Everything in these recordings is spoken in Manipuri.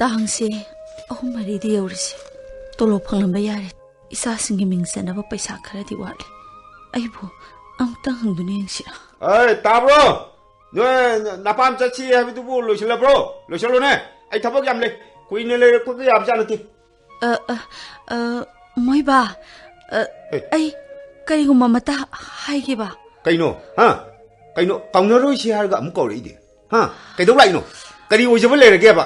ꯇꯥꯡꯁꯦ 3-4ꯗꯤ ꯌꯧꯔꯁꯤ. ꯇꯣꯂꯣꯞ ꯐꯪꯂꯝꯕ ꯌꯥꯔꯦ. ꯏꯆꯥꯁꯤꯡꯒꯤ ꯃꯤꯡ ꯆꯟꯅꯕ ꯄꯩꯁꯥ ꯈꯔꯗꯤ ꯋꯥꯠꯂꯤ. ꯑꯩꯕꯨ ꯑꯃꯨꯛꯇꯪ ꯍꯪꯗꯨꯅ ꯌꯦꯡꯁꯤꯔꯥ? ꯇꯥꯕ꯭ꯔꯣ? ꯅꯣꯏ ꯅꯄꯥꯝ ꯆꯠꯁꯤ ꯍꯥꯏꯕꯗꯨꯕꯨ ꯂꯣꯏꯁꯤꯜꯂꯕ꯭ꯔꯣ? ꯂꯣꯏꯁꯤꯜꯂꯣꯅꯦ. ꯑꯩ ꯊꯕꯛ ꯌꯥꯝ ꯂꯩ. ꯀꯨꯏꯅ ꯂꯩꯔꯛꯄꯗ ꯌꯥꯕꯖꯥꯠ ꯅꯠꯇꯦ. ꯃꯣꯏꯕꯥ, ꯑꯩ ꯀꯔꯤꯒꯨꯝꯕ ꯑꯃꯇ ꯍꯥꯏꯒꯦꯕ. ꯀꯩꯅꯣ? ꯀꯩꯅꯣ ꯀꯥꯎꯅꯔꯣꯏꯁꯤ ꯍꯥꯏꯔꯒ ꯑꯃꯨꯛ ꯀꯧꯔꯛꯏꯗꯤ? ꯀꯩꯗꯧ ꯂꯥꯛꯏꯅꯣ? ꯀꯔꯤ ꯑꯣꯏꯖꯕ ꯂꯩꯔꯒꯦꯕ?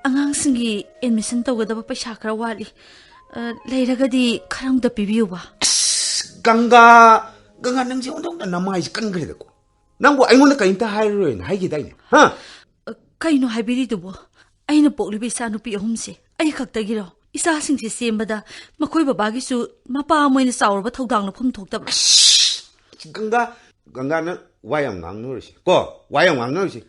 ꯑꯉꯥꯡꯁꯤꯡꯒꯤ ꯑꯦꯗꯃꯤꯁꯟ ꯇꯧꯒꯗꯕ ꯄꯩꯁꯥ ꯈꯔ ꯋꯥꯠꯂꯤ. ꯂꯩꯔꯒꯗꯤ ꯈꯔ ꯑꯃꯇ ꯄꯤꯕꯤꯌꯨꯕ. Ganga ꯅꯪꯁꯦ ꯑꯣꯟꯊꯣꯛꯅ ꯅꯃꯥꯏꯁꯦ ꯀꯟꯈ꯭ꯔꯦꯗꯀꯣ. ꯅꯪꯕꯨ ꯑꯩꯉꯣꯟꯗ ꯀꯔꯤꯝꯇ ꯍꯥꯏꯔꯔꯣꯏꯅ ꯍꯥꯏꯈꯤꯗꯥꯏꯅꯦ? ꯀꯩꯅꯣ ꯍꯥꯏꯕꯤꯔꯤꯗꯨꯕꯣ? ꯑꯩꯅ ꯄꯣꯛꯂꯤꯕ ꯏꯆꯥꯅꯨꯄꯤ 3ꯁꯦ ꯑꯩ ꯈꯛꯇꯒꯤꯔꯣ? ꯏꯆꯥꯁꯤꯡꯁꯦ ꯁꯦꯝꯕꯗ ꯃꯈꯣꯏ ꯕꯕꯥꯒꯤꯁꯨ ꯃꯄꯥ ꯑꯃ ꯆꯥꯎꯔꯕ ꯊꯧꯗꯥꯡ ꯂꯧꯐꯝ ꯊꯣꯛꯇꯕ꯭ꯔꯥ? Ganga ꯅꯪ ꯋꯥ ꯌꯥꯝ ꯉꯥꯡꯅꯔꯨꯁꯤ ꯀꯣ. ꯋꯥ ꯌꯥꯝ ꯉꯥꯡꯅꯔꯨꯁꯤ.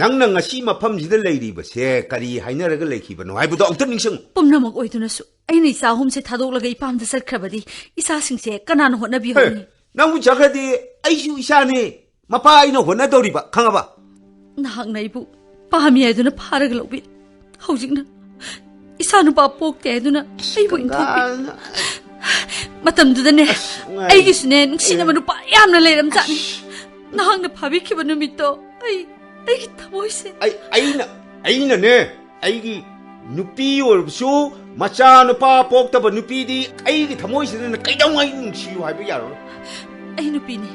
ꯅꯪꯅ ꯉꯁꯤ ꯃꯐꯝꯁꯤꯗ ꯂꯩꯔꯤꯕꯁꯦ ꯀꯔꯤ ꯍꯥꯏꯅꯔꯒ ꯂꯩꯈꯤꯕꯅꯣ ꯍꯥꯏꯕꯗꯣ ꯑꯃꯨꯛꯇ ꯅꯤꯡꯁꯤꯡꯉꯨ. ꯄꯨꯝꯅꯃꯛ ꯑꯣꯏꯗꯨꯅꯁꯨ ꯑꯩꯅ ꯏꯆꯥ 3ꯁꯦ ꯊꯥꯗꯣꯛꯂꯒ ꯏꯄꯥꯝꯗ ꯆꯠꯈ꯭ꯔꯕꯗꯤ ꯏꯆꯥꯁꯤꯡꯁꯦ ꯀꯅꯥꯅ ꯍꯣꯠꯅꯕꯤꯍꯧꯅꯤ? ꯅꯪꯕꯨ ꯆꯠꯈ꯭ꯔꯗꯤ ꯑꯩꯁꯨ ꯏꯆꯥꯅꯦ. ꯃꯄꯥ ꯑꯩꯅ ꯍꯣꯠꯅꯗꯧꯔꯤꯕ, ꯈꯪꯉꯕ? ꯅꯍꯥꯛꯅ ꯑꯩꯕꯨ ꯄꯥꯝꯃꯤ ꯍꯥꯏꯗꯨꯅ ꯐꯥꯔꯒ ꯂꯧꯕꯤꯔꯦ. ꯍꯧꯖꯤꯛꯅ ꯏꯆꯥꯅꯨꯄꯥ ꯄꯣꯛꯇꯦ ꯍꯥꯏꯗꯨꯅ ꯑꯩꯕꯨ ꯏꯟꯊꯣꯛꯄꯤ. ꯃꯇꯝꯗꯨꯗꯅꯦ ꯑꯩꯒꯤꯁꯨꯅꯦ ꯅꯨꯡꯁꯤꯅꯕ ꯅꯨꯄꯥ ꯌꯥꯝꯅ ꯂꯩꯔꯝꯖꯥꯠꯅꯤ. ꯅꯍꯥꯛꯅ ꯐꯥꯕꯤꯈꯤꯕ ꯅꯨꯃꯤꯠꯇꯣ ꯑꯩꯒꯤ ꯊꯃꯣꯏꯁꯦ ꯑꯩꯅꯅꯦ ꯑꯩꯒꯤ ꯅꯨꯄꯤ ꯑꯣꯏꯔꯕꯁꯨ ꯃꯆꯥ ꯅꯨꯄꯥ ꯄꯣꯛꯇꯕ ꯅꯨꯄꯤꯗꯤ ꯑꯩꯒꯤ ꯊꯃꯣꯏꯁꯤꯗꯅ ꯀꯩꯗꯧꯉꯩ ꯅꯨꯡꯁꯤꯌꯨ ꯍꯥꯏꯕ ꯌꯥꯔꯣꯏ. ꯑꯩ ꯅꯨꯄꯤꯅꯦ.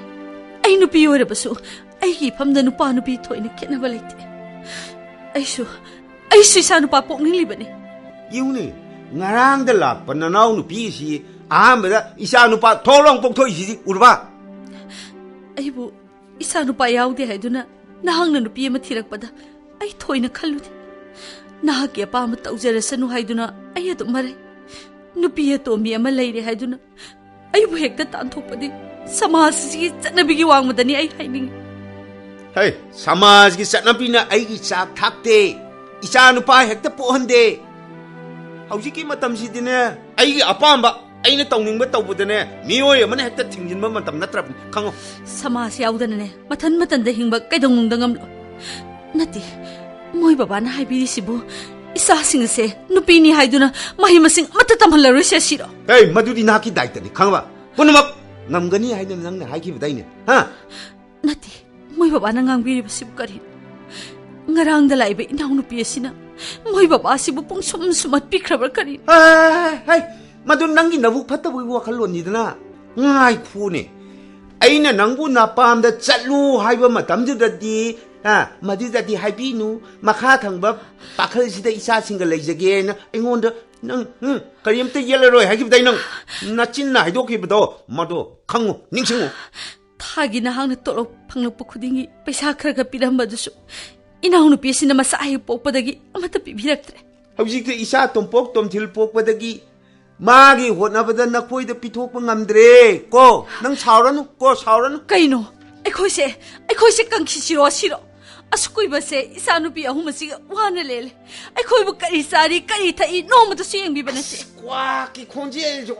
ꯑꯩ ꯅꯨꯄꯤ ꯑꯣꯏꯔꯕꯁꯨ ꯑꯩꯒꯤ ꯏꯐꯝꯗ ꯅꯨꯄꯥ ꯅꯨꯄꯤ ꯊꯣꯏꯅ ꯈꯦꯠꯅꯕ ꯂꯩꯇꯦ. ꯑꯩꯁꯨ ꯏꯆꯥ ꯅꯨꯄꯥ ꯄꯣꯛꯅꯤꯡꯂꯤꯕꯅꯤ. ꯌꯦꯡꯎꯅꯦ, ꯉꯔꯥꯡꯗ ꯂꯥꯛꯄ ꯅꯅꯥꯎ ꯅꯨꯄꯤꯁꯤ ꯑꯍꯥꯟꯕꯗ ꯏꯆꯥ ꯅꯨꯄꯥ ꯊꯣꯛꯂꯥꯎ ꯄꯣꯛꯊꯣꯛꯏꯁꯤꯗꯤ ꯎꯔꯕ? ꯑꯩꯕꯨ ꯏꯆꯥ ꯅꯨꯄꯥ ꯌꯥꯎꯗꯦ ꯍꯥꯏꯗꯨꯅ ꯅꯍꯥꯛꯅ ꯅꯨꯄꯤ ꯑꯃ ꯊꯤꯔꯛꯄꯗ ꯑꯩ ꯊꯣꯏꯅ ꯈꯜꯂꯨꯗꯦ. ꯅꯍꯥꯛꯀꯤ ꯑꯄꯥꯝꯕ ꯇꯧꯖꯔꯁꯅꯨ ꯍꯥꯏꯗꯨꯅ ꯑꯩ ꯑꯗꯨꯝ ꯃꯔꯩ. ꯅꯨꯄꯤ ꯑꯇꯣꯝꯕꯤ ꯑꯃ ꯂꯩꯔꯦ ꯍꯥꯏꯗꯨꯅ ꯑꯩꯕꯨ ꯍꯦꯛꯇ ꯇꯥꯟꯊꯣꯛꯄꯗꯤ ꯁꯃꯥꯖꯁꯤꯒꯤ ꯆꯠꯅꯕꯤꯒꯤ ꯋꯥꯡꯃꯗꯅꯤ ꯑꯩ ꯍꯥꯏꯅꯤꯡꯉꯤ. ꯁꯃꯥꯖꯒꯤ ꯆꯠꯅꯕꯤꯅ ꯑꯩꯒꯤ ꯆꯥꯛ ꯊꯥꯛꯇꯦ. ꯏꯆꯥ ꯅꯨꯄꯥ ꯍꯦꯛꯇ ꯄꯣꯛꯍꯟꯗꯦ. ꯍꯧꯖꯤꯛꯀꯤ ꯃꯇꯝꯁꯤꯗꯤꯅꯦ ꯑꯩꯒꯤ ꯑꯄꯥꯝꯕ ꯑꯩꯅ ꯇꯧꯅꯤꯡꯕ ꯇꯧꯕꯗꯅꯦ ꯃꯤꯑꯣꯏ ꯑꯃꯅ ꯍꯦꯛꯇ ꯊꯤꯡꯖꯤꯟꯕ ꯃꯇꯝ ꯅꯠꯇ꯭ꯔꯕꯅꯤ, ꯈꯪꯉꯣ. ꯁꯃꯥꯖ ꯌꯥꯎꯗꯅꯅꯦ ꯃꯊꯟꯗ ꯍꯤꯡꯕ ꯀꯩꯗꯧꯅꯨꯡꯗ ꯉꯝꯂꯣꯏ. ꯅꯠꯇꯦ, ꯃꯣꯏ ꯕꯕꯥꯅ ꯍꯥꯏꯕꯤꯔꯤꯁꯤꯕꯨ ꯏꯆꯥꯁꯤꯡ ꯑꯁꯦ ꯅꯨꯄꯤꯅꯤ ꯍꯥꯏꯗꯨꯅ ꯃꯍꯩ ꯃꯁꯤꯡ ꯑꯃꯠꯇ ꯇꯝꯍꯜꯂꯔꯣꯏꯁꯦ ꯁꯤꯔꯣ? ꯃꯗꯨꯗꯤ ꯅꯍꯥꯛꯀꯤ ꯗꯥꯏꯇꯅꯤ, ꯈꯪꯉꯕ? ꯄꯨꯝꯅꯃꯛ ꯉꯝꯒꯅꯤ ꯍꯥꯏꯗꯅ ꯅꯪꯅ ꯍꯥꯏꯈꯤꯕꯗꯥꯏꯅꯦ? ꯅꯠꯇꯦ, ꯃꯣꯏ ꯕꯕꯥꯅ ꯉꯥꯡꯕꯤꯔꯤꯕꯁꯤꯕꯨ ꯀꯔꯤꯅꯣ? ꯉꯔꯥꯡꯗ ꯂꯥꯛꯏꯕ ꯏꯅꯥꯎꯅꯨꯄꯤ ꯑꯁꯤꯅ ꯃꯣꯏ ꯕꯕꯥꯁꯤꯕꯨ ꯄꯨꯡꯁꯨꯝ ꯁꯨꯝꯍꯠꯄꯤꯈ꯭ꯔꯕ꯭ꯔꯥ ꯀꯔꯤꯅꯣ? ꯃꯗꯨ ꯅꯪꯒꯤ ꯅꯕꯨꯛ ꯐꯠꯇꯕꯒꯤ ꯋꯥꯈꯜꯂꯣꯟꯅꯤꯗꯅ. ꯉꯥꯏꯈꯣꯅꯦ, ꯑꯩꯅ ꯅꯪꯕు ꯅꯄꯥꯝꯗ ꯆꯠꯂꯨ ꯍꯥꯏꯕ ꯃꯇꯝꯗꯨꯗꯗꯤ ꯃꯗꯨꯗꯗꯤ ꯍꯥꯏꯕꯤꯅꯨ. ꯃꯈꯥ ꯊꯪꯕ ꯄꯥꯈꯜꯁꯤꯗ ꯏꯆꯥꯁꯤꯡꯒ ꯂꯩꯖꯒꯦꯅ ꯑꯩꯉꯣꯟꯗ ꯅꯪ ꯀꯔꯤꯝꯇ ꯌꯦꯜꯂꯔꯣꯏ ꯍꯥꯏꯈꯤꯕꯗꯩ ꯅꯪ ꯅꯆꯤꯟꯅ ꯍꯥꯏꯗꯣꯛꯈꯤꯕꯗꯣ ꯃꯗꯣ ꯈꯪꯉꯨ, ꯅꯤꯡꯁꯤꯡꯉꯨ. ꯊꯥꯒꯤ ꯅꯍꯥꯛꯅ ꯇꯣꯂꯣꯞ ꯐꯪꯂꯛꯄ ꯈꯨꯗꯤꯡꯒꯤ ꯄꯩꯁꯥ ꯈꯔ ꯄꯤꯔꯝꯕꯗꯨꯁꯨ ꯏꯅꯥꯎꯅꯨꯄꯤ ꯑꯁꯤꯅ ꯃꯆꯥ ꯍꯦꯛ ꯄꯣꯛꯄꯗꯒꯤ ꯑꯃꯠꯇ ꯄꯤꯕꯤꯔꯛꯇ꯭ꯔꯦ. ꯍꯧꯖꯤꯛꯇꯤ ꯏꯆꯥ ꯇꯣꯝꯄꯣꯛ ꯇꯣꯝꯊꯤꯜ ꯄꯣꯛꯄꯗꯒꯤ ꯃꯥꯒꯤ ꯍꯣꯠꯅꯕꯗ ꯅꯈꯣꯏꯗ ꯄꯤꯊꯣꯛꯄ ꯉꯝꯗ꯭ꯔꯦ ꯀꯣ. ꯅꯪ ꯁꯥꯎꯔꯅꯨ ꯀꯣ, ꯁꯥꯎꯔꯅꯨ. ꯀꯩꯅꯣ? ꯑꯩꯈꯣꯏꯁꯦ ꯀꯪꯈꯤꯁꯤꯔꯣ ꯁꯤꯔꯣ? ꯑꯁꯨꯛ ꯀꯨꯏꯕꯁꯦ ꯏꯆꯥꯅꯨꯄꯤ 3 ꯑꯁꯤꯒ ꯋꯥꯅ ꯂꯦꯜꯂꯦ. ꯑꯩꯈꯣꯏꯕꯨ ꯀꯔꯤ ꯆꯥꯔꯤ ꯀꯔꯤ ꯊꯛꯏ ꯅꯣꯡꯃꯇꯁꯨ ꯌꯦꯡꯕꯤꯕ ꯅꯠꯇꯦ. ꯀ꯭ꯋꯥꯛꯀꯤ ꯈꯣꯟꯖꯦꯜꯁꯨ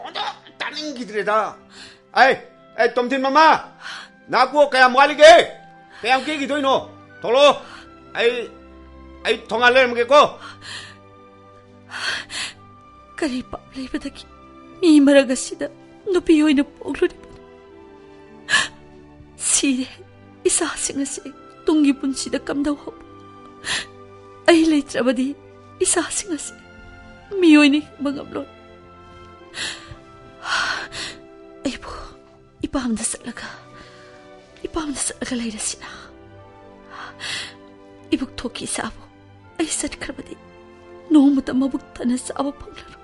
ꯇꯥꯅꯤꯡꯈꯤꯗ꯭ꯔꯦꯗ. ꯇꯣꯝꯊꯤꯟ ꯃꯃꯥ, ꯅꯥꯀꯣ ꯀꯌꯥꯝ ꯋꯥꯠꯂꯤꯒꯦ? ꯀꯌꯥꯝ ꯀꯦꯈꯤꯗꯣꯏꯅꯣ? ꯊꯣꯛꯂꯛꯑꯣ. ꯑꯩ ꯊꯣꯡꯉꯥꯟ ꯂꯩꯔꯝꯒꯦꯀꯣ. ꯀꯔꯤ ꯄꯥꯞ ꯂꯩꯕꯗꯒꯤ ꯃꯤ ꯃꯔꯛ ꯑꯁꯤꯗ ꯅꯨꯄꯤ ꯑꯣꯏꯅ ꯄꯣꯛꯂꯨꯔꯤꯕꯅꯤ? ꯁꯤꯔꯦ ꯏꯆꯥꯁꯤꯡ ꯑꯁꯤ ꯇꯨꯡꯒꯤ ꯄꯨꯟꯁꯤꯗ ꯀꯝꯗꯧꯍꯧ? ꯑꯩ ꯂꯩꯇ꯭ꯔꯕꯗꯤ ꯏꯆꯥꯁꯤꯡ ꯑꯁꯤ ꯃꯤꯑꯣꯏꯅ ꯍꯤꯡꯕ ꯉꯝꯂꯣꯏ. ꯑꯩꯕꯨ ꯏꯄꯥꯝꯗ ꯆꯠꯂꯒ ꯂꯩꯔꯁꯤꯅ. ꯏꯕꯨꯛ ꯊꯣꯛꯀꯤ ꯏꯆꯥꯕꯨ ꯑꯩ ꯆꯠꯈ꯭ꯔꯕꯗꯤ ꯅꯣꯡꯃꯇ ꯃꯕꯨꯛ ꯊꯟꯅ ꯆꯥꯕ ꯐꯪꯂꯔꯣꯏ.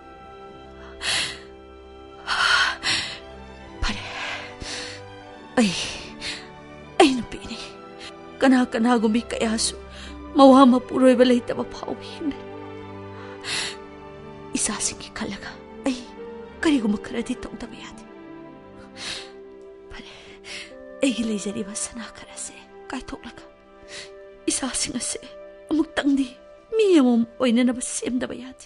ꯐꯔꯦ, ꯑꯩ ꯅꯨꯄꯤꯅꯤ. ꯀꯅꯥꯒꯨꯝꯕꯤ ꯀꯌꯥꯁꯨ ꯃꯋꯥ ꯃꯄꯨꯔꯣꯏꯕ ꯂꯩꯇꯕ ꯐꯥꯎꯕ ꯍꯤꯡꯅꯩ. ꯏꯆꯥꯁꯤꯡꯒꯤ ꯈꯜꯂꯒ ꯑꯩ ꯀꯔꯤꯒꯨꯝꯕ ꯈꯔꯗꯤ ꯇꯧꯗꯕ ꯌꯥꯗꯦ. ꯐꯔꯦ, ꯑꯩꯒꯤ ꯂꯩꯖꯔꯤꯕ ꯁꯅꯥ ꯈꯔꯁꯦ ꯀꯥꯏꯊꯣꯛꯂꯒ ꯏꯆꯥꯁꯤꯡ ꯑꯁꯦ ꯑꯃꯨꯛꯇꯪꯗꯤ ꯃꯤ ꯑꯃꯃꯝ ꯑꯣꯏꯅꯅꯕ ꯁꯦꯝꯗꯕ ꯌꯥꯗꯦ.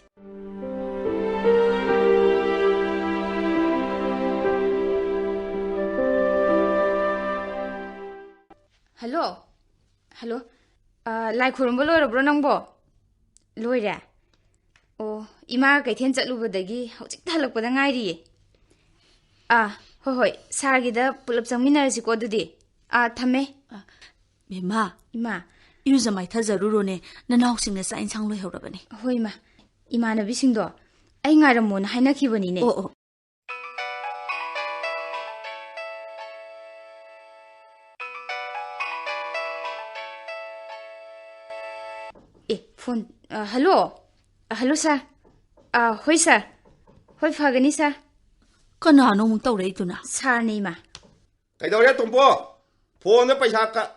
ꯍꯜꯂꯣ, ꯂꯥꯏ ꯈꯨꯔꯨꯝꯕ ꯂꯣꯏꯔꯕ꯭ꯔꯣ ꯅꯪꯕꯣ? Loira. Oh, Ima Kaithen Chatlubadagi, Halakpada Ngairi. Hoi, Sargida, pull up some minerals go to day. Tame. Bema, Ima. Use my Tazarune, the housing the signs hung with her. Hoima. Imana Visindo. I got a moon, Hanaki Vanine. Oh. Phone. Hello. Hello, sir. Hoi, sir. Hoi, Fagani, sir. Kanano Mutawretuna. Sir Nima. I don't have to go. Phone the Paisaka.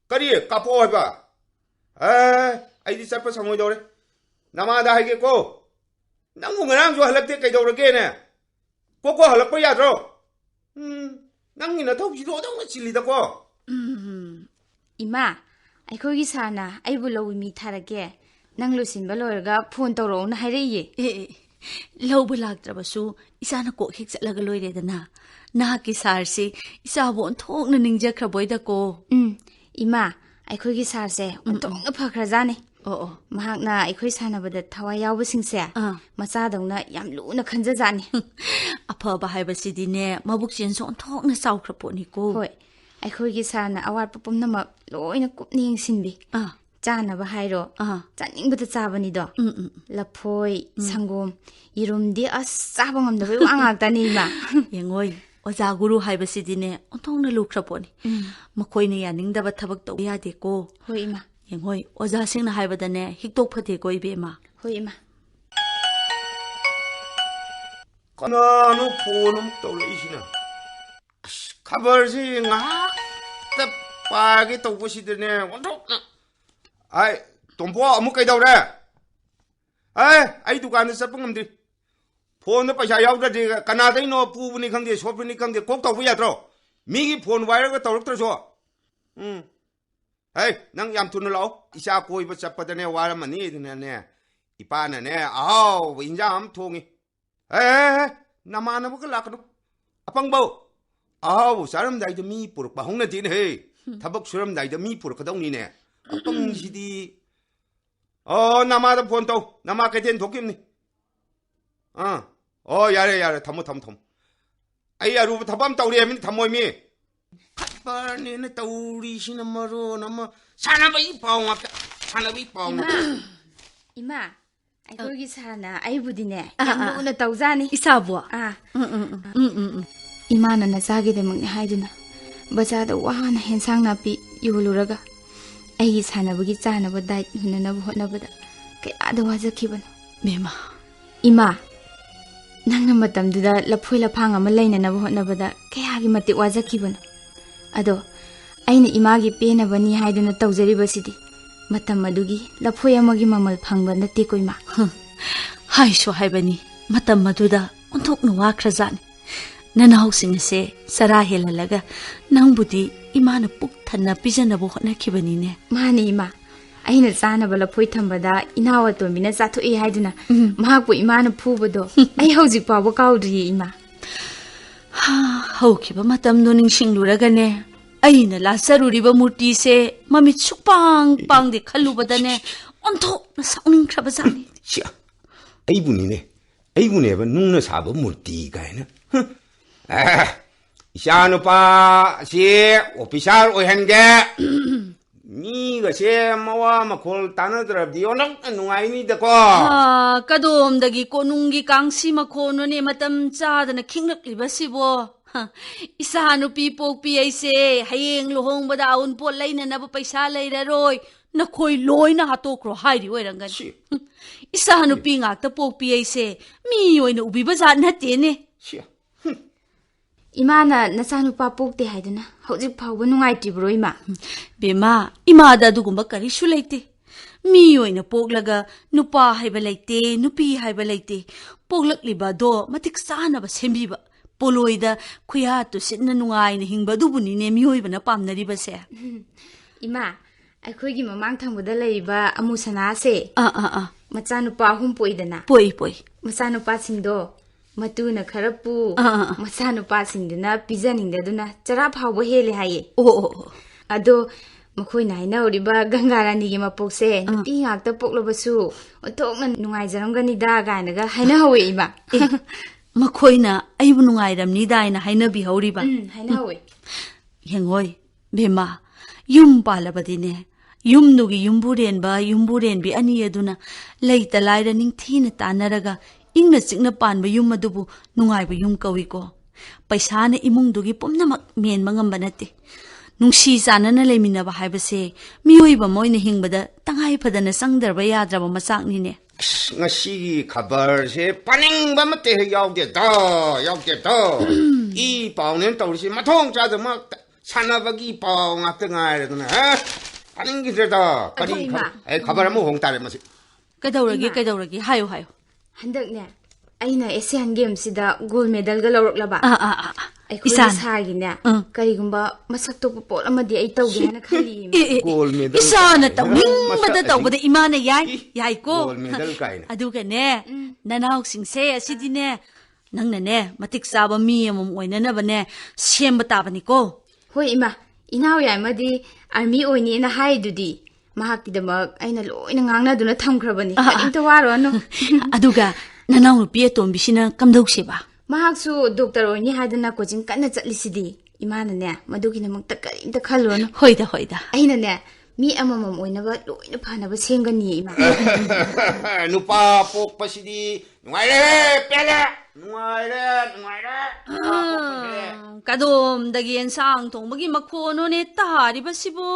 Career, Capoiba. I disappear some way. Namada I get go. Nangungan to have taken over again. Coco Halapoyadro. Nang in a talk you don't silly the go. Ima. I could get Sana. I will low me Tarage. Nang Lucin Balorga, Pontoron, Hare. Low Bulak Trabasu, Isana cook hicks at Lagaloide the na. Naki Sarsi, Isa won't talk the ninja craboida go. Ima, I could get Sarse, on tongue of Pakrazani. Oh, Mahagna, I could sign over the Tawaya was sincere. Masadona, Yam Luna Kanzazani. A pub a hibernidine, Mabuxians on talk the South Craponico. I could get Sana, our pupum number, low in a cooking Sinbi. Jana Bahiro, Janing with the Savanido. Lapoi, Sangom, Irum de us Sabam the Wanga Danima. Yangoi, was our guru hibernidine, on tongue the look upon. Macoini and Ninda Tabak the Yadico. Hoima. Yangoi, was a sing the hibernidine, Hicto Patego Bema. Hoima. No phone to covers in the party to wish it in there. I don't pour a muka down there. I took on the supplement. Phone the Pasha out the Canada no poo when he comes the shop when he comes the cook of Viatro. Me phone wire with the doctor. Hey, Nang Yam to the law. Isha koi but Sapatane Waramani in an air. Ipana ne, oh, in jam to me. Eh, Namana Mukalakano. Upon bow. Oh, Saram died to me, poor Pahona did hey. Tabak Suram died to me, poor Cadonine. Upon City. Oh, Namada Ponto, Namakaten took him. Oh, Yara, Tom. I are over Tabam Taurim, Tamoy me. Burn in a Tauri, Sinamaro, Nama, Sanabi Pong, Sanabi Pong. Ima, I could get Sana, I would in there. I'm not Tauzani. Isabwa. Imana Nazagi the Haiduna. Bazada one hensang napi, Yuluraga. I Sana Bugitana would die in another Nabada. Otherwise a kiban. Mema. Ima Nangamatam did that La Puila Panga Malay and Nabada, Kayagi Mati was a kiban. Ado, Aina Imagi Pena Bani hide in a Tauzeriba city. Matamadugi, La Puya Magi Mamal Panga, the Tikoima. Hi, so Hibani, Matamaduda, on talk no Akrazan. Nanahosing say, Sarahela Laga, Nambudi, Imana Puktana, Pisanabo Nakibanine. Manima, Aina Sana Balapuitambada, in our Domina to a Hidena, Mahapu Imana Pubado, I housing power Gaudi Ima. How keep a matam noning Shingluragane. Aina Lasaru River Murti say, Mammy Chupang, Pang the Kalubadane, on top the sounding Trabazani. Sure. I will never know as have a Murti guy. Shanupa, she, Opishar, or Hanga. Me, the same Mawama Tanner of the Onok, and I need the car. Kadom, the Gikonungi Kang Simakono, Nematam Zad, and a king of Libasibo. Nupi Pokpa say, Haying Lohong, but our own poor lane and never paisa later, Roy. Nakoi loina hatokro hide way rangan. Nupi at the Pokpa say, me, you know, be bazan at any. Imana Nasanupa Pok the Hidena, how the power no I tibroima. Bema, Imada Dugumbakari Shulate. Me, you in a poglaga, Nupa hibalate, Nupi hibalate, Poglak libado, Matic son of a sembiba. Poloida, Kuya sit in a nuai in Hingbadubuni name you even a palm the river say. Ima, I could give a mountain with the labor, a musana say. Matsanupa humpoidana. Poi. Masano passing door. Matuna Karapu. Masano passing the nut, pizaning the duna, Charap how heli haye. Oh. Ado, ꯃꯈꯣꯏꯅ ꯍꯥꯏꯅꯍꯧꯔꯤꯕ ꯒꯪꯒꯥ ꯔꯥꯅꯤꯒꯤ ꯃꯄꯣꯛꯁꯦ ꯅꯨꯄꯤ ꯉꯥꯛꯇ ꯄꯣꯛꯂꯕꯁꯨ ꯑꯣꯟꯊꯣꯛꯅ ꯅꯨꯡꯉꯥꯏꯖꯔꯝꯒꯅꯤꯗ ꯀꯥꯏꯅꯒ ꯍꯥꯏꯅꯍꯧꯋꯦ ꯏꯃꯥ ꯃꯈꯣꯏꯅ ꯑꯩꯕꯨ ꯅꯨꯡꯉꯥꯏꯔꯝꯅꯤꯗ ꯍꯥꯏꯅ ꯍꯥꯏꯅꯕꯤꯍꯧꯔꯤꯕ ꯍꯥꯏꯅꯍꯧꯋꯦ ꯌꯦꯡꯉꯣꯏ ꯕꯦꯝꯃ ꯌꯨꯝ ꯄꯥꯜꯂꯕꯗꯤꯅꯦ ꯌꯨꯝꯗꯨꯒꯤ ꯌꯨꯝꯕꯨꯔꯦꯟꯕꯤ ꯑꯅꯤ ꯑꯗꯨꯅ ꯂꯩꯇ ꯂꯥꯏꯔ ꯅꯤꯡꯊꯤꯅ ꯇꯥꯟꯅꯔꯒ ꯏꯪꯅ ꯆꯤꯛꯅ ꯄꯥꯟꯕ ꯌꯨꯝ ꯑꯗꯨꯕꯨ ꯅꯨꯡꯉꯥꯏꯕ ꯌꯨꯝ ꯀꯧꯏꯀꯣ ꯄꯩꯁꯥꯅ ꯏꯃꯨꯡꯗꯨꯒꯤ ꯄꯨꯝꯅꯃꯛ ꯃꯦꯟꯕ ꯉꯝꯕ ꯅꯠꯇꯦ ꯅꯨꯡꯁꯤ ꯆꯥꯟꯅꯅ ꯂꯩꯃꯤꯟꯅꯕ ꯍꯥꯏꯕꯁꯦ ꯃꯤꯑꯣꯏꯕ ꯑꯃ ꯑꯣꯏꯅ ꯍꯤꯡꯕꯗ ꯇꯉꯥꯏ ꯐꯗꯅ ꯆꯪꯗ꯭ꯔꯕ ꯌꯥꯗ꯭ꯔꯕ ꯃꯆꯥꯛꯅꯤꯅꯦ ꯉꯁꯤꯒꯤ ꯈꯕꯔꯁꯦ ꯄꯥꯅꯤꯡꯕ ꯑꯃꯠꯇ ꯍꯦꯛ ꯌꯥꯎꯗꯦꯗ ꯏ ꯄꯥꯎꯅꯦꯅ ꯇꯧꯔꯤꯁꯤ ꯃꯊꯣꯡ ꯆꯥꯗꯃꯛꯇ ꯁꯥꯟꯅꯕꯒꯤ ꯄꯥꯎ ꯉꯥꯛꯇ ꯉꯥꯏꯔꯗꯅ ꯄꯥꯅꯤꯡꯈꯤꯗ꯭ꯔꯦꯗ ꯀꯔꯤ ꯈꯕꯔ ꯑꯃ ꯍꯣꯡ ꯇꯥꯔꯦ ꯃꯁꯤ ꯀꯩꯗꯧꯔꯒꯦ ꯍꯥꯏꯌꯨ ꯍꯟꯗꯛꯅꯦ ꯑꯩꯅ ꯑꯦꯁꯤꯌꯥꯟ ꯒꯦꯝꯁꯤꯗ ꯒꯣꯜ ꯃꯦꯗꯜꯒ ꯂꯧꯔꯛꯂꯕ ꯑꯩꯈꯣꯏꯒꯤ ꯁꯥꯏꯒꯤꯅꯦ ꯀꯔꯤꯒꯨꯝꯕ ꯃꯁꯛ ꯊꯣꯛꯄ ꯄꯣꯠ ꯑꯃꯗꯤ ꯑꯩ ꯇꯧꯒꯦ ꯍꯥꯏꯅ ꯈꯜꯂꯤ ꯒꯣꯜ ꯃꯦꯗꯜ ꯏꯁꯥꯅ ꯇꯧꯅꯤꯡꯕꯗ ꯇꯧꯕꯗ ꯏꯃꯥꯅ ꯌꯥꯏꯀꯣ ꯒꯣꯜ ꯃꯦꯗꯜ ꯀꯥꯏꯅ ꯑꯗꯨꯒꯅꯦ ꯅꯅꯥꯎꯁꯤꯡꯁꯦ ꯑꯁꯤꯗꯤꯅꯦ ꯅꯪꯅꯅꯦ ꯃꯇꯤꯛ ꯆꯥꯕ ꯃꯤ ꯑꯃꯃꯝ ꯑꯣꯏꯅꯅꯕꯅꯦ ꯁꯦꯝꯕ ꯇꯥꯕꯅꯤꯀꯣ ꯍꯣꯏ ꯏꯃꯥ ꯏꯅꯥꯎ ꯌꯥꯏꯃꯗꯤ ꯑꯥꯔꯃꯤ ꯑꯣꯏꯅꯦꯅ ꯍꯥꯏꯗꯨꯗꯤ ꯃꯍꯥꯛꯀꯤꯗꯃꯛ ꯑꯩꯅ ꯂꯣꯏꯅ ꯉꯥꯡꯅꯗꯨꯅ ꯊꯝꯈ꯭ꯔꯕꯅꯤ ꯀꯔꯤꯝꯇ ꯋꯥꯔꯨꯔꯅꯨ ꯑꯗꯨꯒ ꯅꯅꯥꯎ ꯅꯨꯄꯤ ꯑꯇꯣꯝꯕꯤꯁꯤꯅ ꯀꯝꯗꯧꯁꯦꯕ ꯃꯍꯥꯛꯁꯨ ꯗꯣꯛꯇꯔ ꯑꯣꯏꯅꯤ ꯍꯥꯏꯗꯅ ꯀꯣꯆꯤꯡ ꯀꯟꯅ ꯆꯠꯂꯤꯁꯤꯗꯤ ꯏꯃꯥꯅꯅꯦ ꯃꯗꯨꯒꯤꯗꯃꯛꯇ ꯀꯔꯤꯝꯇ ꯈꯜꯂꯨꯔꯅꯨ ꯍꯣꯏꯗ ꯑꯩꯅꯅꯦ ꯃꯤ ꯑꯃꯃꯝ ꯑꯣꯏꯅꯕ ꯂꯣꯏꯅ ꯐꯅꯕ ꯁꯦꯝꯒꯅꯤ ꯏꯃꯥ ꯅꯨꯄꯥ ꯄꯣꯛꯄꯁꯤꯗꯤ ꯅꯨꯡꯉꯥꯏꯔꯦ ꯄꯦꯜꯂꯦ ꯅꯨꯡꯉꯥꯏꯔꯦ ꯀꯗꯣꯝꯗꯒꯤ ꯌꯦꯟꯁꯥꯡ ꯊꯣꯡꯕꯒꯤ ꯃꯈꯣꯟꯅꯣꯅꯦ ꯇꯥꯔꯤꯕꯁꯤꯕꯨ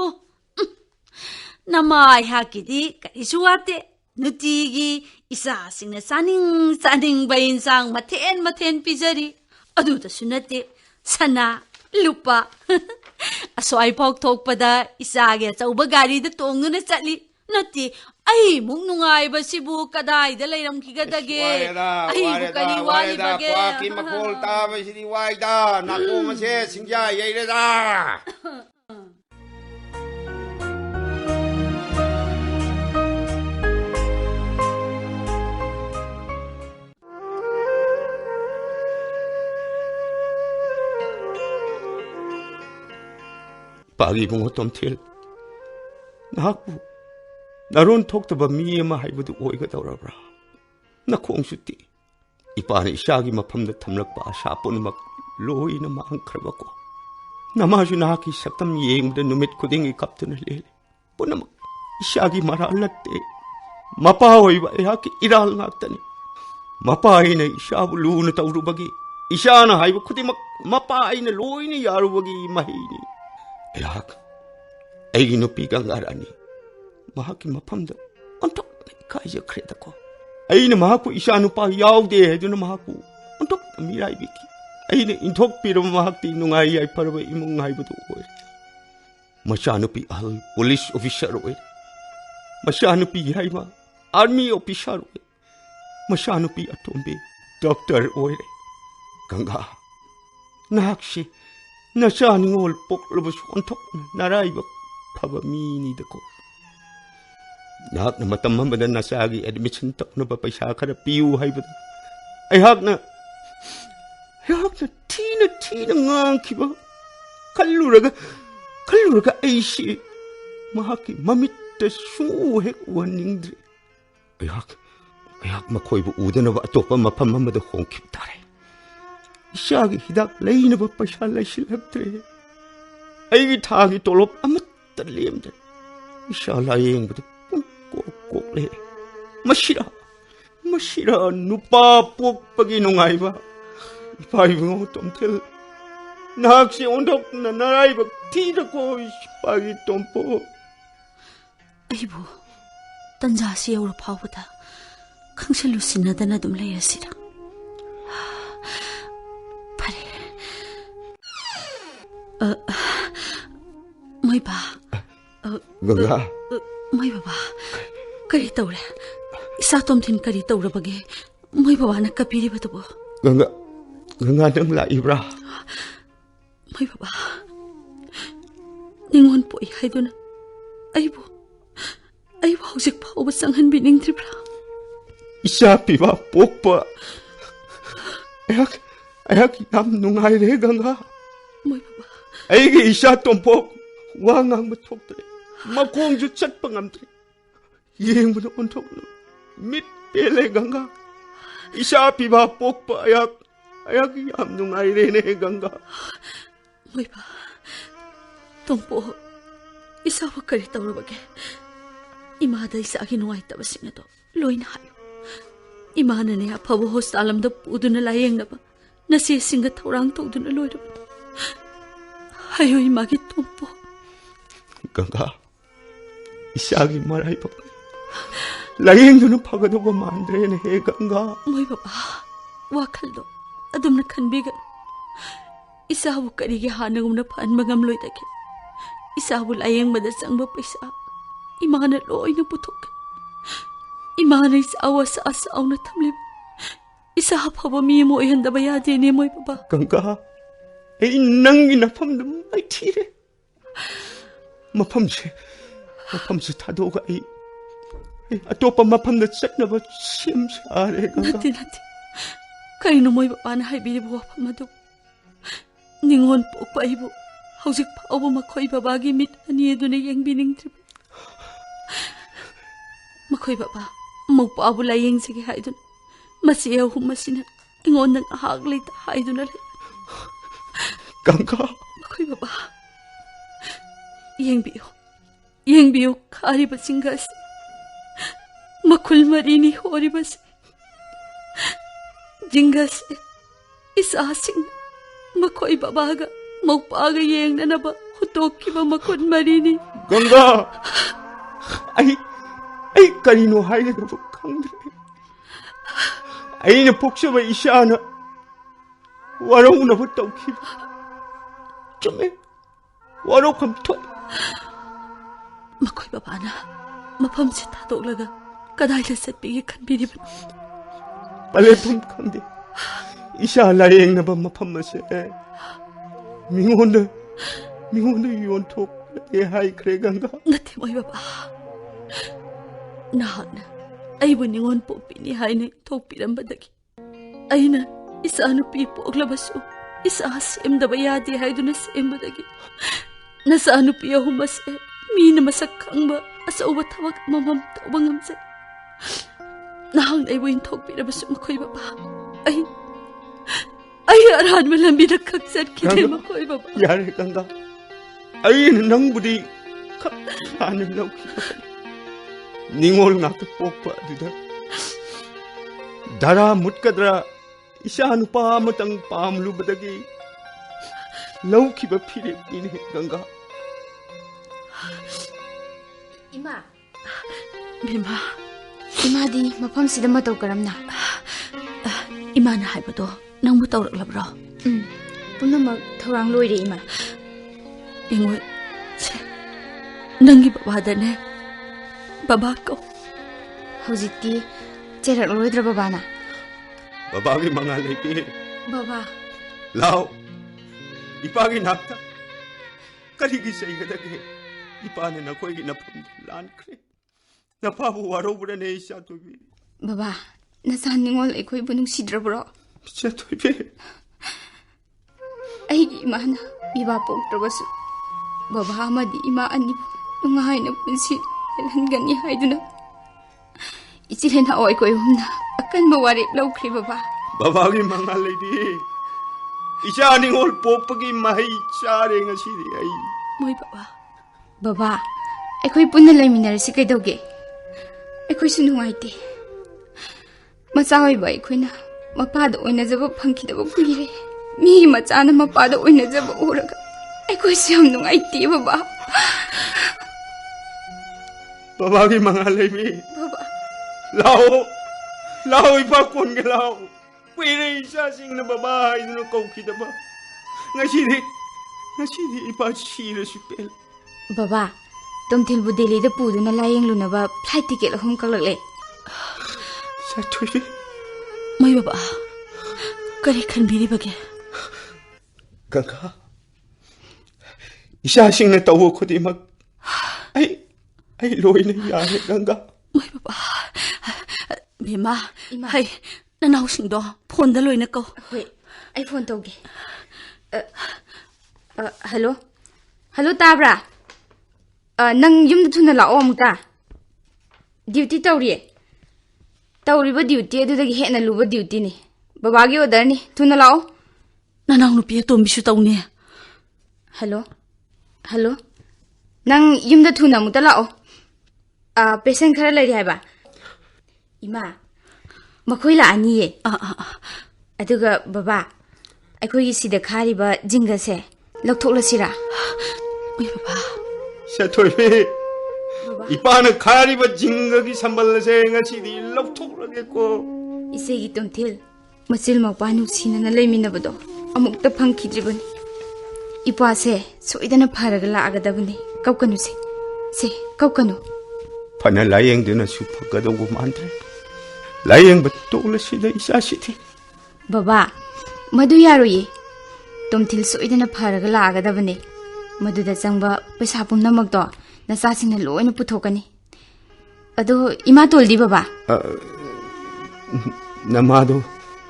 ꯅꯃꯥꯏ ꯍꯥꯛꯀꯤꯗꯤ ꯀꯔꯤꯁꯨ ꯋꯥꯠꯇꯦ ꯅꯨꯡꯇꯤꯒꯤ ꯏꯆꯥꯁꯤꯡꯅ ꯆꯥꯅꯤꯡꯕ ꯌꯦꯟꯁꯥꯡ ꯃꯊꯦꯟ ꯄꯤꯖꯔꯤ ꯑꯗꯨꯗꯁꯨ ꯅꯠꯇꯦ ꯁꯅꯥ ꯂꯨꯄꯥ ꯑꯁ꯭ꯋꯥꯏꯐꯥꯎ ꯊꯣꯛꯄꯗ ꯏꯆꯥꯒꯤ ꯑꯆꯧꯕ ꯒꯥꯔꯤꯗ ꯇꯣꯡꯗꯨꯅ ꯆꯠꯂꯤ ꯅꯠꯇꯦ ꯑꯩꯃꯨꯛ ꯅꯨꯡꯉꯥꯏꯕꯁꯤꯕꯨ ꯀꯗꯥꯏꯗ ꯂꯩꯔꯝꯈꯤꯒꯗꯒꯦ ꯑꯩꯕꯨ ꯀꯔꯤ ꯋꯥꯠꯂꯤꯕꯒꯦ ꯀ꯭ꯋꯥꯛꯀꯤ ꯃꯈꯣꯜ ꯇꯥꯕꯁꯤꯗꯤ ꯋꯥꯏꯗ ꯅꯥꯀꯣꯡ ꯑꯁꯦ ꯁꯤꯡꯖꯥ ꯌꯩꯔꯦꯗ ꯄꯥꯒꯤ ꯏꯕꯨꯡꯉꯣ ꯇꯣꯝꯊꯤꯜ ꯅꯍꯥꯛꯄꯨ ꯅꯔꯣꯟ ꯊꯣꯛꯇꯕ ꯃꯤ ꯑꯃ ꯍꯥꯏꯕꯗꯨ ꯑꯣꯏꯒꯗꯧꯔꯕ꯭ꯔꯥ ꯅꯈꯣꯡꯁꯨ ꯏꯄꯥꯅ ꯏꯆꯥꯒꯤ ꯃꯐꯝꯗ ꯊꯝꯂꯛꯄ ꯑꯁꯥ ꯄꯨꯝꯅꯃꯛ ꯂꯣꯏꯅ ꯃꯥꯡꯈ꯭ꯔꯕꯀꯣ ꯅꯃꯥꯁꯨ ꯅꯍꯥꯛꯀꯤ ꯁꯛꯇꯝ ꯌꯦꯡꯕꯗ ꯅꯨꯃꯤꯠ ꯈꯨꯗꯤꯡꯒꯤ ꯀꯞꯇꯨꯅ ꯂꯦꯜꯂꯤ ꯄꯨꯝꯅꯃꯛ ꯏꯆꯥꯒꯤ ꯃꯔꯥꯜ ꯅꯠꯇꯦ ꯃꯄꯥ ꯑꯣꯏꯕ ꯑꯩꯍꯥꯛꯀꯤ ꯏꯔꯥꯜ ꯉꯥꯛꯇꯅꯤ ꯃꯄꯥ ꯑꯩꯅ ꯏꯆꯥꯕꯨ ꯂꯨꯅ ꯇꯧꯔꯨꯕꯒꯤ ꯏꯆꯥꯅ ꯍꯥꯏꯕ ꯈꯨꯗꯤꯡꯃꯛ ꯃꯄꯥ ꯑꯩꯅ ꯂꯣꯏꯅ ꯌꯥꯔꯨꯕꯒꯤ ꯃꯍꯩꯅꯤ ꯑꯩꯍꯥꯛ ꯑꯩꯒꯤ ꯅꯨꯄꯤ ꯒꯪꯒꯥ ꯔꯥꯅꯤ ꯃꯍꯥꯛꯀꯤ ꯃꯐꯝꯗ ꯑꯣꯟꯊꯣꯛꯅ ꯏꯀꯥꯏꯖꯈ꯭ꯔꯦꯗꯀꯣ ꯑꯩꯅ ꯃꯍꯥꯛꯄꯨ ꯏꯆꯥ ꯅꯨꯄꯥ ꯌꯥꯎꯗꯦ ꯍꯥꯏꯗꯨꯅ ꯃꯍꯥꯛꯄꯨ ꯑꯣꯟꯊꯣꯛꯅ ꯃꯤꯔꯥꯏꯕꯤꯈꯤ ꯑꯩꯅ ꯏꯟꯊꯣꯛꯄꯤꯔꯕ ꯃꯍꯥꯛꯇꯤ ꯅꯨꯡꯉꯥꯏ ꯌꯥꯏꯐꯔꯕ ꯏꯃꯨꯡ ꯍꯥꯏꯕꯗꯨ ꯑꯣꯏꯔꯦ ꯃꯆꯥꯅꯨꯄꯤ ꯑꯍꯜ ꯄꯨꯂꯤꯁ ꯑꯣꯐꯤꯁꯔ ꯑꯣꯏꯔꯦ ꯃꯆꯥꯅꯨꯄꯤ ꯌꯥꯏꯃ ꯑꯥꯔꯃꯤ ꯑꯣꯐꯤꯁꯔ ꯑꯣꯏꯔꯦ ꯃꯆꯥꯅꯨꯄꯤ ꯑꯇꯣꯝꯕꯤ ꯗꯣꯛꯇꯔ ꯑꯣꯏꯔꯦ ꯒꯪꯒꯥ ꯅꯍꯥꯛꯁꯤ ꯅꯆꯥ ꯅꯤꯉꯣꯜ ꯄꯣꯛꯂꯕꯁꯨ ꯑꯣꯟꯊꯣꯛꯅ ꯅꯔꯥꯏꯕꯛ ꯐꯕ ꯃꯤꯅꯤꯗꯀꯣ ꯅꯍꯥꯛꯅ ꯃꯇꯝ ꯑꯃꯗ ꯅꯆꯥꯒꯤ ꯑꯦꯗꯃꯤꯁꯟ ꯇꯧꯅꯕ ꯄꯩꯁꯥ ꯈꯔ ꯄꯤꯌꯨ ꯍꯥꯏꯕꯗ ꯑꯩꯍꯥꯛꯅ ꯊꯤꯅ ꯉꯥꯡꯈꯤꯕ ꯈꯜꯂꯨꯔꯒ ꯑꯩꯁꯤ ꯃꯍꯥꯛꯀꯤ ꯃꯃꯤꯠꯇ ꯁꯨꯡꯎ ꯍꯦꯛ ꯎꯍꯟꯅꯤꯡꯗ꯭ꯔꯦ ꯑꯩꯍꯥꯛ ꯃꯈꯣꯏꯕꯨ ꯎꯗꯅꯕ ꯑꯇꯣꯞꯄ ꯃꯐꯝ ꯑꯃꯗ ꯍꯣꯡꯈꯤꯕ ꯇꯥꯔꯦ ꯏꯆꯥꯒꯤ ꯍꯤꯗꯥꯛ ꯂꯩꯅꯕ ꯄꯩꯁꯥ ꯂꯩꯁꯤꯜꯂꯛꯇ꯭ꯔꯦ ꯑꯩꯒꯤ ꯊꯥꯒꯤ ꯇꯣꯂꯣꯞ ꯑꯃꯠꯇ ꯂꯦꯝꯗ꯭ꯔꯦ ꯏꯆꯥ ꯂꯥꯌꯦꯡꯕꯗ ꯀꯣꯛꯂꯦ ꯃꯁꯤꯔꯥ ꯅꯨꯄꯥ ꯄꯣꯛꯄꯒꯤ ꯅꯨꯡꯉꯥꯏꯕ ꯏꯄꯥ ꯏꯕꯨꯡꯉꯣ ꯇꯣꯝꯊꯤꯜ ꯅꯍꯥꯛꯁꯤ ꯑꯣꯟꯊꯣꯛꯅ ꯅꯔꯥꯏꯕꯛ ꯊꯤꯗꯀꯣ ꯏꯄꯥꯒꯤ ꯇꯣꯝꯄꯣ ꯑꯩꯕꯨ ꯇꯟꯖꯥꯁꯤ ꯌꯧꯔ ꯐꯥꯎꯕꯗ ꯈꯪꯁꯜꯂꯨ ꯁꯤꯟꯅꯗꯅ ꯑꯗꯨꯝ ꯂꯩꯔꯁꯤꯔ ꯐꯔꯦ ꯃꯣꯏꯕꯥ ꯒꯪꯒꯥ ꯃꯣꯏ ꯕꯕꯥ ꯀꯔꯤ ꯇꯧꯔꯦ ꯏꯆꯥ ꯇꯣꯝꯊꯤꯟ ꯀꯔꯤ ꯇꯧꯔꯕꯒꯦ ꯃꯣꯏ ꯕꯕꯥꯅ ꯀꯞꯄꯤꯔꯤꯕꯗꯨꯕꯨ ꯒꯪꯒꯥ ꯅꯪ ꯂꯥꯛꯏꯕ꯭ꯔꯥ ꯃꯣꯏ ꯕꯕꯥ ꯅꯤꯉꯣꯟ ꯄꯣꯛꯏ ꯍꯥꯏꯗꯨꯅ ꯑꯩꯕꯨ ꯍꯧꯖꯤꯛ ꯐꯥꯎꯕ ꯆꯪꯍꯟꯕꯤꯅꯤꯡꯗ꯭ꯔꯤꯕ꯭ꯔꯥ ꯏꯆꯥ ꯄꯤꯕ ꯄꯣꯛꯄ ꯑꯩꯍꯥꯛ ꯌꯥꯝ ꯅꯨꯡꯉꯥꯏꯔꯦ ꯒꯪꯒꯥ ꯃꯣꯏ ꯕꯕꯥ ꯑꯩꯒꯤ ꯏꯆꯥ ꯇꯣꯝꯄꯣꯛ ꯋꯥ ꯉꯥꯡꯕ ꯊꯣꯛꯇ꯭ꯔꯦ Makongju chat pangamtri. Yengbuda ontok mit pele Ganga. Isa piba pokpa ayak yam nungai rene Ganga. Moi ba. Tongpo isa wa kari tawrabage. Imada isa gi nuai tabasing ato loina hayo. Imana ne apabu hostalam da puduna layeng na ba. Nasi singa taurang tawduna loirab. Hayo imagi tongpo. Ganga. Isagi maray pa. Layeng dunu pagado ko mandre ne he Ganga. Moi baba. Wakaldo. Adum na kanbigan. Isabu karigi hanagum na paan magam loidake. Isabu layeng madasang ba paisa. Imana loy na putok. Imana isawa sa asaw na tamlib. Isa pa ba mi mo ihanda ba yadi ni mo baba? Ganga. Nang inapam na may tire. Mapamsi tado ka ato pa mapam na chat na ba siyam siyare Ganga. Nati. Kayo na mo baba na haibili buwa pa madok. Ningon po pa ibo. Hausik pa ako makoy babagi mit aniye doon ay yung bining trip. Makoy baba. Magpaabo layeng sige hay doon. Masiyaw humasina. Ingon nang ahaglay ta hay doon alay. Ganga. Makoy baba. Yang biyo kari ba singgas. Makul marini hori ba si. Jinggas isa asing makoy babaga. Magpaga yang na ba hutok kiba makul marini. Ganga. Ay kanino hay na ito kandre. Ay napoksa ba isya na. Warong na ba tau kiba. Chame. Warong kamtoy. Makoy baba na. Mapamsi tato laga. Kaday la sa bigi kan biniban. Palepum kandi. Isya layeng na ba mapamasi Mingon na yun tok. Hay kre Ganga. Nati moy baba. Nahag na. Ay buningon po pinihay na tok pinambadagi. Ay na. Isa ano pipo og labaso. Isa asim da bayadi hay doon na sim badagi. Nasa ano piya humas mi na masakang ba asa ubat tawag mamam tawang amsa. Nahang na iwin tok pinabaso makoy baba. Ay arahan mo lang binagkagsad kita makoy baba. Yari Ganga. Ay nang budi kapanan law kita. Ningol nga ka pokpa dida. Dara mutkadra. Isa ano pa matang pamlu badagi. Law kiba pilip ini Ganga. Ima. Bima. Ima di mapam sida mataw karam na. Ima na hay ba to? Nang mo tawag labro? Punamag taurang loy Ima. Ingoy. Nang ibabada ne. Baba ko. Hawjikti cherak loydra baba na. Babagi Mangalleibi. Baba. Lao. Ipagi nakta. Kaligi sa igadagi. Ipanan ako ginapamlan kre. Napabuwaro bura na isa tubi. Baba, nasaan ningol ay ko'y bunong sidra bro. Isa tubi. Ay ima na, iba po trabaso. Baba ama di imaan ni po. Nungahay na punsin. Hanggang ihay doon na. Isilin na oy ko'y na. Akan mawari law kre baba. Babagi Mangalleibi. Isa ningol po pagi mahay tsare nga siri ay. Moy baba. Baba, ay ko'y punalay minarasi kay doge. Ay ko'y sunungay ti. Masaway ba ay ko'y na mapada oy na zaba pangkidaba kuire. Mihi matsana mapada oy na zaba uraga. Ay ko'y siyam nungay ti baba. Babagi Mangalleibi. Baba. Lao ipakon ka lao. Pwede isa sing na babahay na kau kita ba? Ngasiri ipasira si Pel. Baba, tomtil Delhi da pudo na layeng lunaba flight ticket ahum kaglakle. Sa tuwi. May baba. Kari kan biri bagi. Ganga. Isa sing na tawo ko di mag. Ay loy na yari Ganga. May baba. Bima. Hay. Nanawsing do. Phone da loy na ko. Hoy. Ay phone toge. Hello? Hello tabra? Nang yum thuna la omta. Duty tawri. Tawriba duty adudagi hena luba duty ni. Babagi order ni thuna lao. Nanang nupi tombisu tawne. Hello. Hello. Nang yum thuna muta lao. Patient khara lai hai ba. Ima. Makhoi la ani ye. Aduga baba. Aikoi sida khariba jinga se. Lokthoklasira. Oi baba. 샤토이베 이빠는 가리바 징거기 삼발레세 ngasi디 럭톡라게고 Isegi Thanil. Masil magpanu sinana laiminabado. Amukta phangkhidribani. Ipa se soidana pharaga laagadabani. Kaukanu se. Se kaukanu. 파나 라이앵드나 슈퍼가도고 만드레 라이앵바 똘라시다 이샤시티 Baba, madu yaroye. Thanil soidana pharaga laagadabani. Maduda changba paisa pumnamakdo nasasina loina puthokani. Ado ima toldi baba. 나마도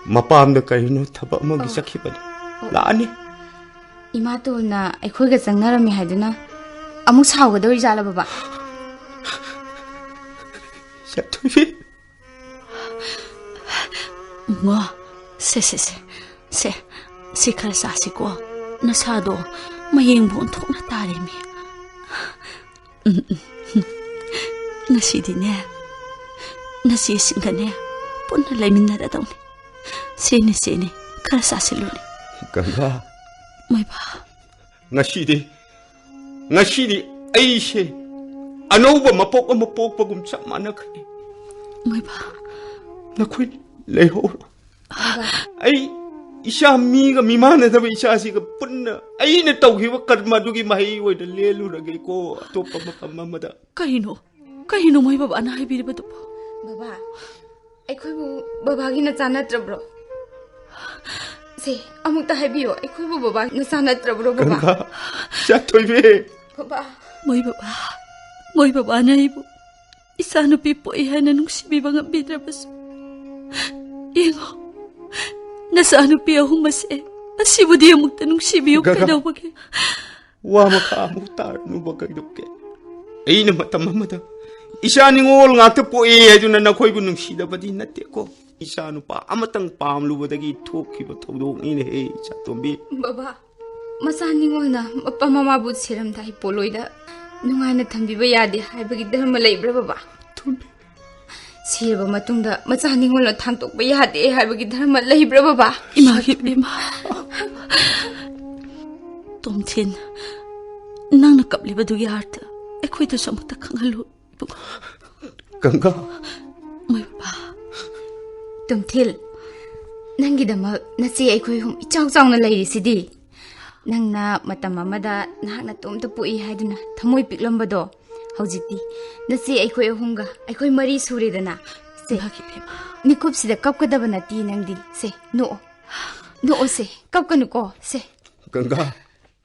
마빠암다 까이노 타바 먹이 sakibani 라니 Ima tolna aikhoiga changnarami haiduna amuk sawgadori jala baba. 샤토이베 Ngo. Se khara sasiko. Nasado. Mayeng buon thok na tare mi. Nasidi ne. Nasi singane. Punna laimin na daw ni. Sini. Khara sasiluni. Ganga. May ba? ngashidi aishe anouba mapok pagum sa manakani. May ba? Nakoy leho. Ay isha miga mimana daw isha siga punna ay na tawhiwa karma dugi mahiwa na lelo ragay ko atopa makamamada. Kahino may baba na haibiri ba ito po? Baba, aikoi bu babagi na chanatrabro. Se amukta haibiyo aikoi bu baba na chanatrabro baba. Ganga 샤토이베 Baba. May baba na ibo. Isa nupi po iyan na nungsibi bang bidrabas. Ingo. Nasa nupi ahong mase. Asibo di amuk tanong sibi yung Ganga. kadaw bagi. wa makamutar no bagaydukke ay na matamamada isa ning ol ngata po aduna na koy gunung sida badi natte ko isa no pa amatang pamlu badagi thoki ba thodong ine he chatombi Baba, masaningol na mapamamabot siram dahil poloida nungay na tambiba yadi haibagi dharma laibra baba. tombi Siraba matungda masaningol na thangtokba yadi haibagi dharma laibra baba. Ima. Thanil. Nang nakabliba dugi harta. Ako'y ito sa muta kangalu. Ganga May baba. Thanil, nanggidamak nasi aikoi hum ichaw-chaw na layrisidi. Nang na matamamada nahak na tumta pui haiduna thamoy piklambado. Haujiti nasi aikoi ahumga aikoi mari suridana. Se nikup sida kapkadaba nati nangdi. Se noo se kapkanu ko se. Ganga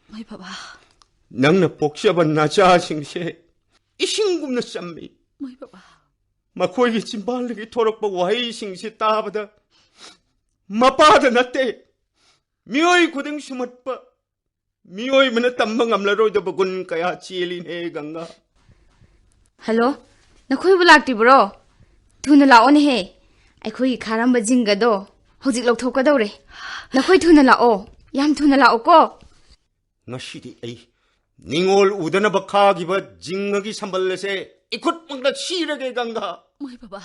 May baba. nangna poksyaban na singse isingumna sammi May baba. makoygi chimbalgi thorakpa wahi singse tabada mapada natte miyoy kuding sumatpa miyoy mana tamba ngamlaroy da bagun kaya chilin he Ganga Hello, nakoy bulakti bro. Thuna lao ne he. Aikoi kharamba jingado hojik lokthokadawre. Nakoy thuna lao. Yam thuna lao ko. ngashidi ay ningol udana bakhagiba jingagi sambalese ikut mangda sirage Ganga May baba.